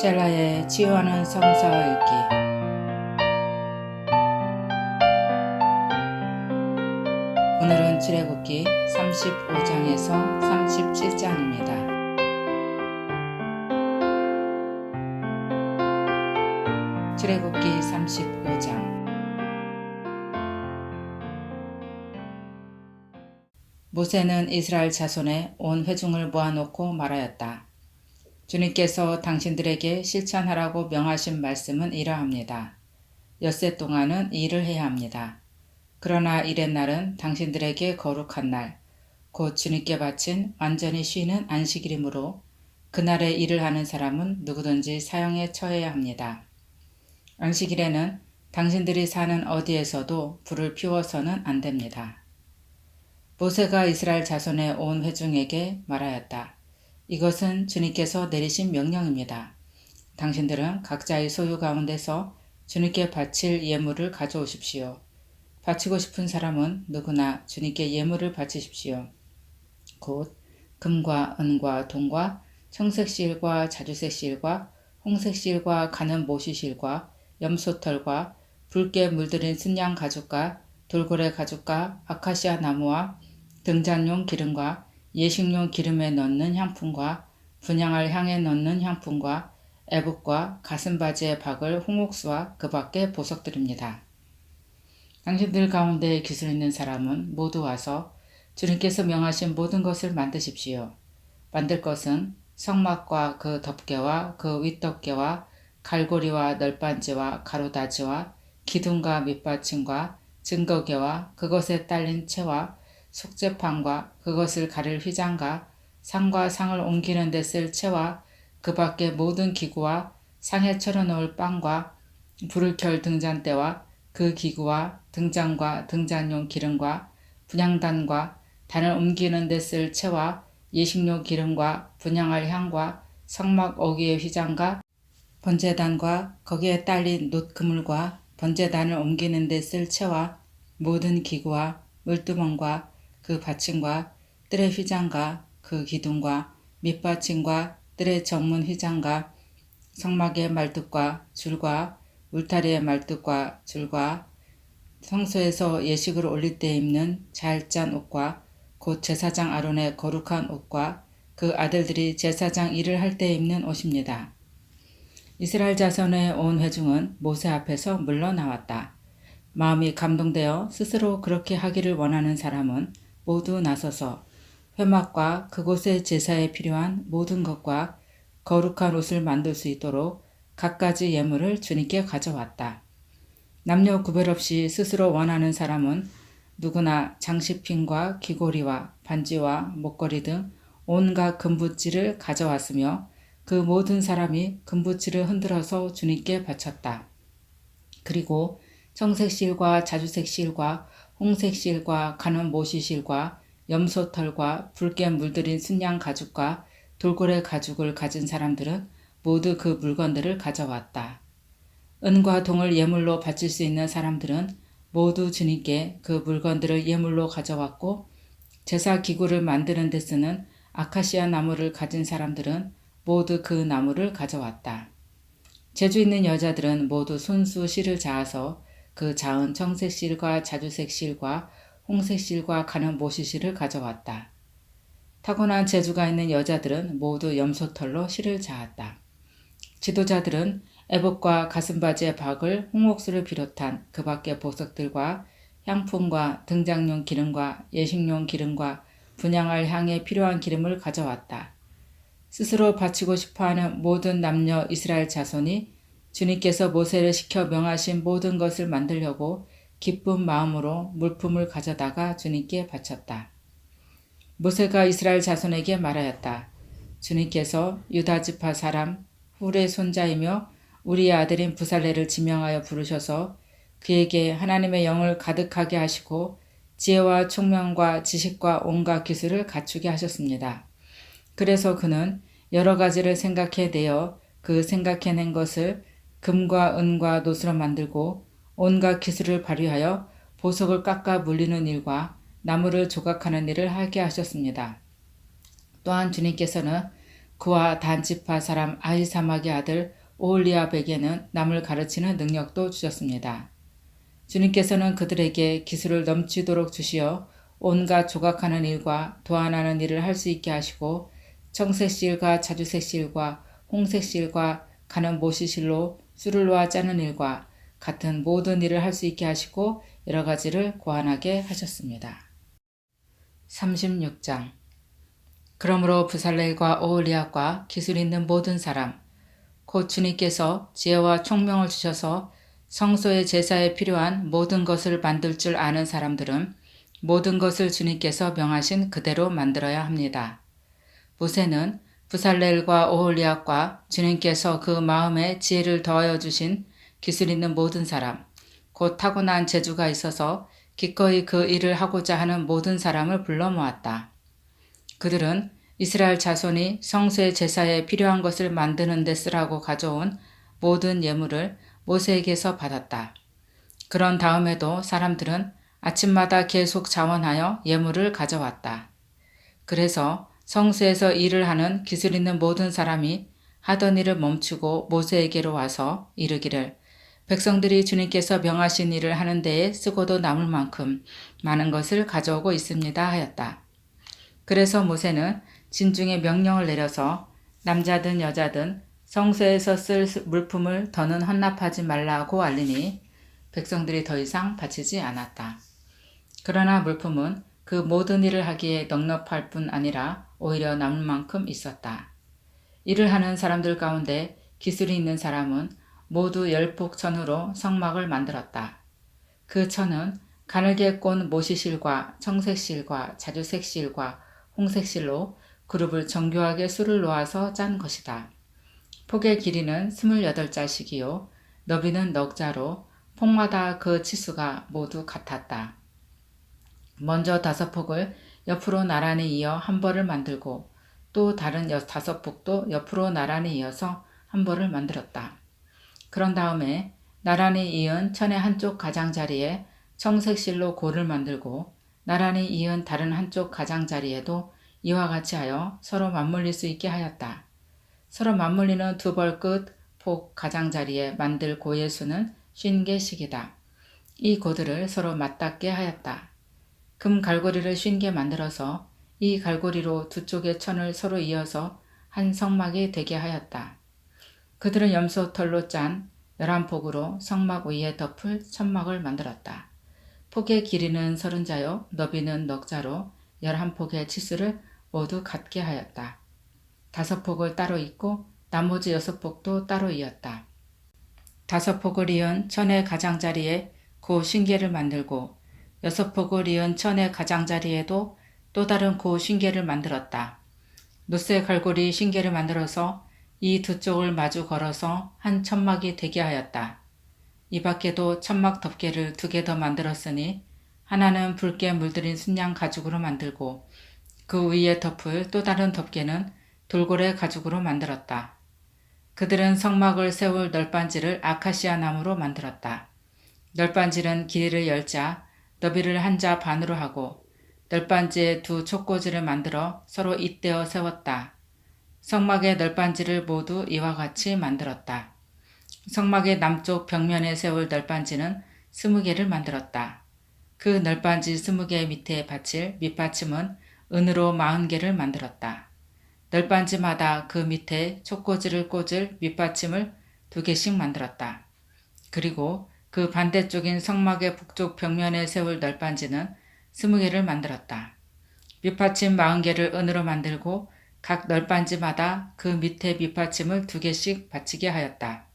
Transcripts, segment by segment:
셀라의 치유하는 성서 읽기. 오늘은 출애굽기 35장에서 37장입니다. 출애굽기 35장. 모세는 이스라엘 자손의 온 회중을 모아놓고 말하였다. 주님께서 당신들에게 실천하라고 명하신 말씀은 이러합니다. 엿새 동안은 일을 해야 합니다. 그러나 일의 날은 당신들에게 거룩한 날, 곧 주님께 바친 완전히 쉬는 안식일이므로 그날에 일을 하는 사람은 누구든지 사형에 처해야 합니다. 안식일에는 당신들이 사는 어디에서도 불을 피워서는 안 됩니다. 모세가 이스라엘 자손의 온 회중에게 말하였다. 이것은 주님께서 내리신 명령입니다. 당신들은 각자의 소유 가운데서 주님께 바칠 예물을 가져오십시오. 바치고 싶은 사람은 누구나 주님께 예물을 바치십시오. 곧 금과 은과 동과 청색실과 자주색실과 홍색실과 가는 모시실과 염소털과 붉게 물들인 순양 가죽과 돌고래 가죽과 아카시아 나무와 등잔용 기름과 예식용 기름에 넣는 향품과 분향할 향에 넣는 향품과 애복과 가슴바지에 박을 홍옥수와 그 밖의 보석들입니다. 당신들 가운데 기술 있는 사람은 모두 와서 주님께서 명하신 모든 것을 만드십시오. 만들 것은 성막과 그 덮개와 그 윗덮개와 갈고리와 널빤지와 가로다지와 기둥과 밑받침과 증거개와 그것에 딸린 채와 속죄판과 그것을 가릴 휘장과 상과 상을 옮기는 데 쓸 채와 그 밖의 모든 기구와 상에 차려놓을 빵과 불을 켤 등잔대와 그 기구와 등잔과 등잔용 기름과 분향단과 단을 옮기는 데 쓸 채와 예식용 기름과 분향할 향과 성막 어귀의 휘장과 번제단과 거기에 딸린 놋그물과 번제단을 옮기는 데 쓸 채와 모든 기구와 물두멍과 그 받침과 뜰의 휘장과 그 기둥과 밑받침과 뜰의 정문 휘장과 성막의 말뚝과 줄과 울타리의 말뚝과 줄과 성소에서 예식을 올릴 때 입는 잘 짠 옷과 곧 제사장 아론의 거룩한 옷과 그 아들들이 제사장 일을 할 때 입는 옷입니다. 이스라엘 자손의 온 회중은 모세 앞에서 물러나왔다. 마음이 감동되어 스스로 그렇게 하기를 원하는 사람은 모두 나서서 회막과 그곳의 제사에 필요한 모든 것과 거룩한 옷을 만들 수 있도록 갖가지 예물을 주님께 가져왔다. 남녀 구별 없이 스스로 원하는 사람은 누구나 장식핀과 귀고리와 반지와 목걸이 등 온갖 금붙지를 가져왔으며 그 모든 사람이 금붙지를 흔들어서 주님께 바쳤다. 그리고 청색실과 자주색실과 홍색실과 가는 모시실과 염소털과 붉게 물들인 순양 가죽과 돌고래 가죽을 가진 사람들은 모두 그 물건들을 가져왔다. 은과 동을 예물로 바칠 수 있는 사람들은 모두 주님께 그 물건들을 예물로 가져왔고 제사 기구를 만드는 데 쓰는 아카시아 나무를 가진 사람들은 모두 그 나무를 가져왔다. 재주 있는 여자들은 모두 손수 실을 자아서 그 자은 청색실과 자주색실과 홍색실과 가는 모시실을 가져왔다. 타고난 재주가 있는 여자들은 모두 염소털로 실을 자았다. 지도자들은 애복과 가슴바지에 박을 홍옥수를 비롯한 그 밖의 보석들과 향품과 등장용 기름과 예식용 기름과 분향할 향에 필요한 기름을 가져왔다. 스스로 바치고 싶어하는 모든 남녀 이스라엘 자손이 주님께서 모세를 시켜 명하신 모든 것을 만들려고 기쁜 마음으로 물품을 가져다가 주님께 바쳤다. 모세가 이스라엘 자손에게 말하였다. 주님께서 유다 지파 사람 훌의 손자이며 우리의 아들인 부살레를 지명하여 부르셔서 그에게 하나님의 영을 가득하게 하시고 지혜와 총명과 지식과 온갖 기술을 갖추게 하셨습니다. 그래서 그는 여러 가지를 생각해내어 그 생각해낸 것을 금과 은과 놋으로 만들고 온갖 기술을 발휘하여 보석을 깎아 물리는 일과 나무를 조각하는 일을 하게 하셨습니다. 또한 주님께서는 그와 단지파 사람 아히사막의 아들 오홀리압에게는 남을 가르치는 능력도 주셨습니다. 주님께서는 그들에게 기술을 넘치도록 주시어 온갖 조각하는 일과 도안하는 일을 할 수 있게 하시고 청색실과 자주색실과 홍색실과 가는 모시실로 술을 놓아 짜는 일과 같은 모든 일을 할 수 있게 하시고 여러 가지를 고안하게 하셨습니다. 36장 그러므로 부살렐과 오홀리압과 기술 있는 모든 사람 곧 주님께서 지혜와 총명을 주셔서 성소의 제사에 필요한 모든 것을 만들 줄 아는 사람들은 모든 것을 주님께서 명하신 그대로 만들어야 합니다. 모세는 부살렐과 오홀리압과 주님께서 그 마음에 지혜를 더하여 주신 기술 있는 모든 사람, 곧 타고난 재주가 있어서 기꺼이 그 일을 하고자 하는 모든 사람을 불러 모았다. 그들은 이스라엘 자손이 성소의 제사에 필요한 것을 만드는 데 쓰라고 가져온 모든 예물을 모세에게서 받았다. 그런 다음에도 사람들은 아침마다 계속 자원하여 예물을 가져왔다. 그래서 성소에서 일을 하는 기술 있는 모든 사람이 하던 일을 멈추고 모세에게로 와서 이르기를 백성들이 주님께서 명하신 일을 하는 데에 쓰고도 남을 만큼 많은 것을 가져오고 있습니다 하였다. 그래서 모세는 진중에 명령을 내려서 남자든 여자든 성소에서 쓸 물품을 더는 헌납하지 말라고 알리니 백성들이 더 이상 바치지 않았다. 그러나 물품은 그 모든 일을 하기에 넉넉할 뿐 아니라 오히려 남을 만큼 있었다. 일을 하는 사람들 가운데 기술이 있는 사람은 모두 10폭 천으로 성막을 만들었다. 그 천은 가늘게 꼰 모시실과 청색실과 자주색실과 홍색실로 그룹을 정교하게 수를 놓아서 짠 것이다. 폭의 길이는 28자씩이요 너비는 넉자로 폭마다 그 치수가 모두 같았다. 먼저 5폭을 옆으로 나란히 이어 한 벌을 만들고 또 다른 5폭도 옆으로 나란히 이어서 한 벌을 만들었다. 그런 다음에 나란히 이은 천의 한쪽 가장자리에 청색실로 고를 만들고 나란히 이은 다른 한쪽 가장자리에도 이와 같이 하여 서로 맞물릴 수 있게 하였다. 서로 맞물리는 두 벌 끝 폭 가장자리에 만들 고의 수는 50개씩이다. 이 고들을 서로 맞닿게 하였다. 금 갈고리를 50개 만들어서 이 갈고리로 두 쪽의 천을 서로 이어서 한 성막이 되게 하였다. 그들은 염소털로 짠 11폭으로 성막 위에 덮을 천막을 만들었다. 폭의 길이는 30자요 너비는 넉자로 11폭의 치수를 모두 같게 하였다. 5폭을 따로 잇고 나머지 6폭도 따로 이었다. 5폭을 이은 천의 가장자리에 고 50개를 만들고 6폭을 이은 천의 가장자리에도 또 다른 고 50개를 만들었다. 노쇠 갈고리 50개를 만들어서 이 두 쪽을 마주 걸어서 한 천막이 되게 하였다. 이 밖에도 천막 덮개를 2개 더 만들었으니 하나는 붉게 물들인 순양 가죽으로 만들고 그 위에 덮을 또 다른 덮개는 돌고래 가죽으로 만들었다. 그들은 성막을 세울 널빤지를 아카시아 나무로 만들었다. 널빤지는 길이를 10자, 너비를 1자 반으로 하고 널빤지에 2 촉꽂이를 만들어 서로 잇대어 세웠다. 성막의 널빤지를 모두 이와 같이 만들었다. 성막의 남쪽 벽면에 세울 널빤지는 20개를 만들었다. 그 널빤지 20개 밑에 받칠 밑받침은 은으로 40개를 만들었다. 널빤지마다 그 밑에 촉꽂이를 꽂을 밑받침을 2개씩 만들었다. 그리고 그 반대쪽인 성막의 북쪽 벽면에 세울 널빤지는 20개를 만들었다. 밑받침 40개를 은으로 만들고 각 널빤지마다 그 밑에 밑받침을 2개씩 받치게 하였다.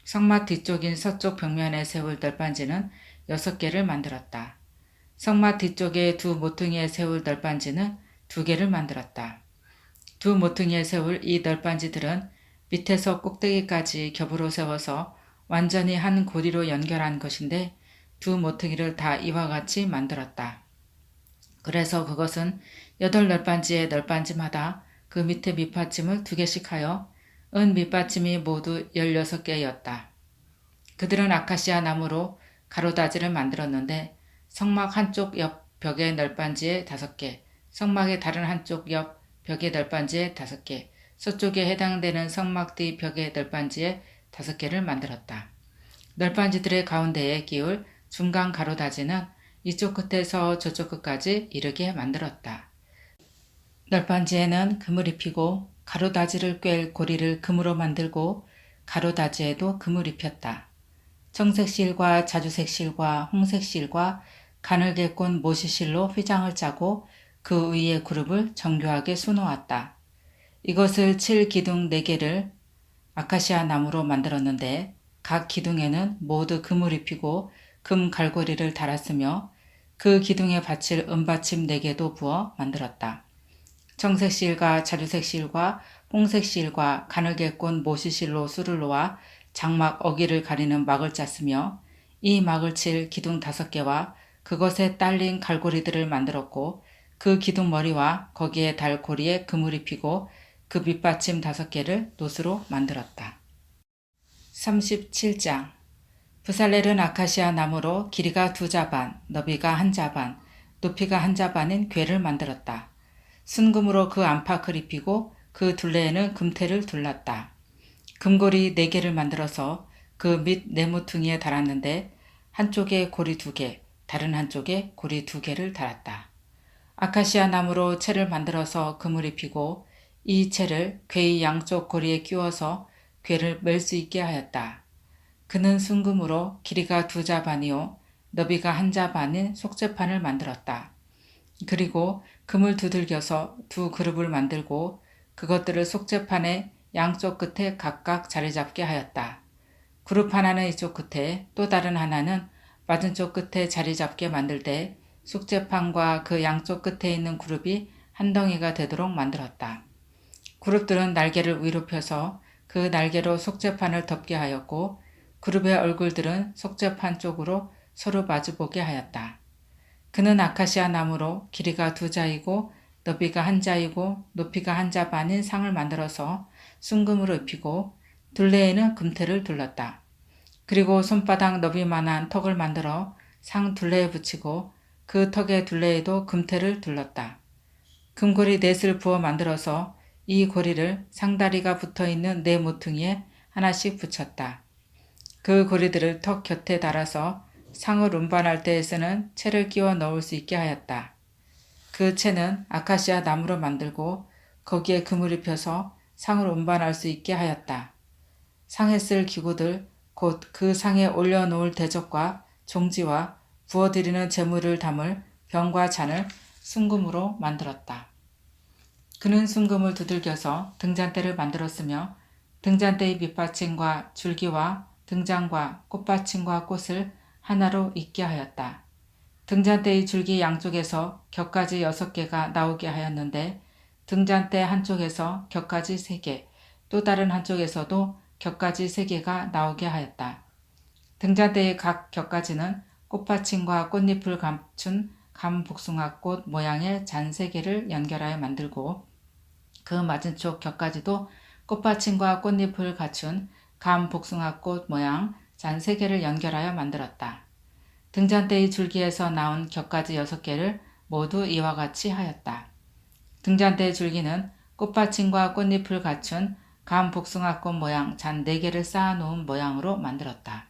성막 뒤쪽인 서쪽 벽면에 세울 널빤지는 6개를 만들었다. 성막 뒤쪽에 2 모퉁이에 세울 널빤지는 2개를 만들었다. 2 모퉁이에 세울 이 널빤지들은 밑에서 꼭대기까지 겹으로 세워서 완전히 한 고리로 연결한 것인데 2 모퉁이를 다 이와 같이 만들었다. 그래서 그것은 8널빤지의 널빤지마다 그 밑에 밑받침을 2개씩 하여 은 밑받침이 모두 16개였다. 그들은 아카시아 나무로 가로다지를 만들었는데 성막 한쪽 옆 벽의 널빤지에 5개, 성막의 다른 한쪽 옆 벽의 널빤지에 5개, 서쪽에 해당되는 성막뒤 벽의 널빤지에 5개를 만들었다. 널빤지들의 가운데에 끼울 중간 가로다지는 이쪽 끝에서 저쪽 끝까지 이르게 만들었다. 널빤지에는 금을 입히고 가로다지를 꿰일 고리를 금으로 만들고 가로다지에도 금을 입혔다. 청색실과 자주색실과 홍색실과 가늘게 꼰 모시실로 휘장을 짜고 그 위에 그룹을 정교하게 수놓았다. 이것을 칠 기둥 4개를 아카시아 나무로 만들었는데 각 기둥에는 모두 금을 입히고 금 갈고리를 달았으며 그 기둥에 받칠 은받침 4개도 부어 만들었다. 청색실과 자주색실과 홍색실과 가늘게 꼰 모시실로 수를 놓아 장막 어기를 가리는 막을 짰으며 이 막을 칠 기둥 5개와 그것에 딸린 갈고리들을 만들었고 그 기둥 머리와 거기에 달 고리에 금을 입히고 그 밑받침 5개를 놋으로 만들었다. 37장 브살렐은 아카시아 나무로 길이가 2자반, 너비가 1자반, 높이가 1자반인 궤를 만들었다. 순금으로 그 안팎을 입히고 그 둘레에는 금테를 둘렀다. 금고리 4개를 만들어서 그 밑 네모퉁이에 달았는데 한쪽에 고리 2개, 다른 한쪽에 고리 2개를 달았다. 아카시아 나무로 채를 만들어서 금을 입히고 이 채를 궤의 양쪽 고리에 끼워서 궤를 멜 수 있게 하였다. 그는 순금으로 길이가 2자반이요 너비가 1자반인 속죄판을 만들었다. 그리고 금을 두들겨서 2 그룹을 만들고 그것들을 속죄판의 양쪽 끝에 각각 자리 잡게 하였다. 그룹 하나는 이쪽 끝에 또 다른 하나는 맞은쪽 끝에 자리 잡게 만들 때 속죄판과 그 양쪽 끝에 있는 그룹이 한 덩이가 되도록 만들었다. 그룹들은 날개를 위로 펴서 그 날개로 속죄판을 덮게 하였고 그룹의 얼굴들은 속죄판 쪽으로 서로 마주보게 하였다. 그는 아카시아 나무로 길이가 2자이고 너비가 1자이고 높이가 1자 반인 상을 만들어서 순금으로 입히고 둘레에는 금테를 둘렀다. 그리고 손바닥 너비만한 턱을 만들어 상 둘레에 붙이고 그 턱의 둘레에도 금테를 둘렀다. 금고리 4을 부어 만들어서 이 고리를 상다리가 붙어있는 4 모퉁이에 하나씩 붙였다. 그 고리들을 턱 곁에 달아서 상을 운반할 때에 쓰는 채를 끼워 넣을 수 있게 하였다. 그 채는 아카시아 나무로 만들고 거기에 금을 입혀서 상을 운반할 수 있게 하였다. 상에 쓸 기구들 곧 그 상에 올려놓을 대접과 종지와 부어드리는 제물을 담을 병과 잔을 순금으로 만들었다. 그는 순금을 두들겨서 등잔대를 만들었으며 등잔대의 밑받침과 줄기와 등잔과 꽃받침과 꽃을 하나로 잇게 하였다. 등잔대의 줄기 양쪽에서 격가지 6개가 나오게 하였는데 등잔대 한쪽에서 격가지 3개, 또 다른 한쪽에서도 격가지 3개가 나오게 하였다. 등잔대의 각 격가지는 꽃받침과 꽃잎을 감춘 감복숭아꽃 모양의 잔 3개를 연결하여 만들고 그 맞은쪽 격가지도 꽃받침과 꽃잎을 갖춘 감복숭아꽃 모양 잔 3개를 연결하여 만들었다. 등잔대의 줄기에서 나온 격가지 6개를 모두 이와 같이 하였다. 등잔대의 줄기는 꽃받침과 꽃잎을 갖춘 감복숭아꽃 모양 잔 4개를 쌓아놓은 모양으로 만들었다.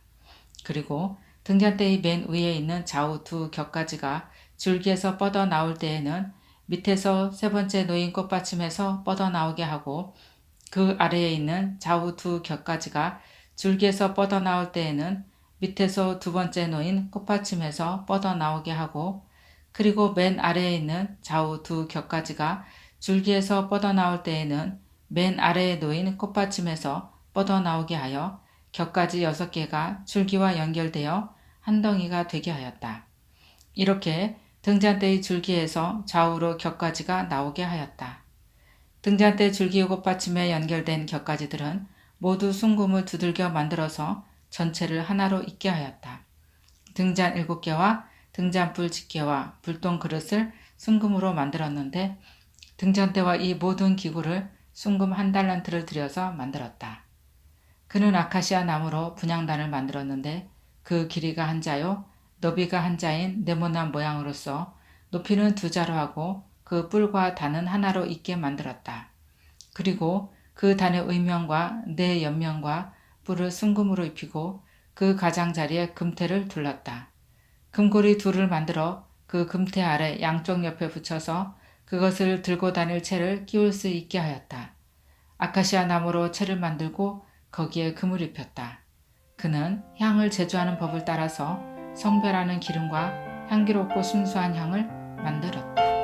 그리고 등잔대의 맨 위에 있는 좌우 2 격가지가 줄기에서 뻗어 나올 때에는 밑에서 3번째 놓인 꽃받침에서 뻗어 나오게 하고 그 아래에 있는 좌우 2 격가지가 줄기에서 뻗어 나올 때에는 밑에서 2번째 놓인 꽃받침에서 뻗어 나오게 하고 그리고 맨 아래에 있는 좌우 2 격가지가 줄기에서 뻗어 나올 때에는 맨 아래에 놓인 꽃받침에서 뻗어 나오게 하여 격가지 6개가 줄기와 연결되어 한 덩이가 되게 하였다. 이렇게 등잔대의 줄기에서 좌우로 격가지가 나오게 하였다. 등잔대 줄기 꽃받침에 연결된 격가지들은 모두 순금을 두들겨 만들어서 전체를 하나로 잇게 하였다. 등잔 7개와 등잔불 집게와 불똥 그릇을 순금으로 만들었는데 등잔대와 이 모든 기구를 순금 1달란트를 들여서 만들었다. 그는 아카시아 나무로 분향단을 만들었는데 그 길이가 1자요 너비가 1자인 네모난 모양으로서 높이는 2자로 하고 그 뿔과 단은 하나로 잇게 만들었다. 그리고 그 단의 의명과 네 옆면과 뿔을 순금으로 입히고 그 가장자리에 금태를 둘렀다. 금고리 둘을 만들어 그 금태 아래 양쪽 옆에 붙여서 그것을 들고 다닐 채를 끼울 수 있게 하였다. 아카시아 나무로 채를 만들고 거기에 금을 입혔다. 그는 향을 제조하는 법을 따라서 성별하는 기름과 향기롭고 순수한 향을 만들었다.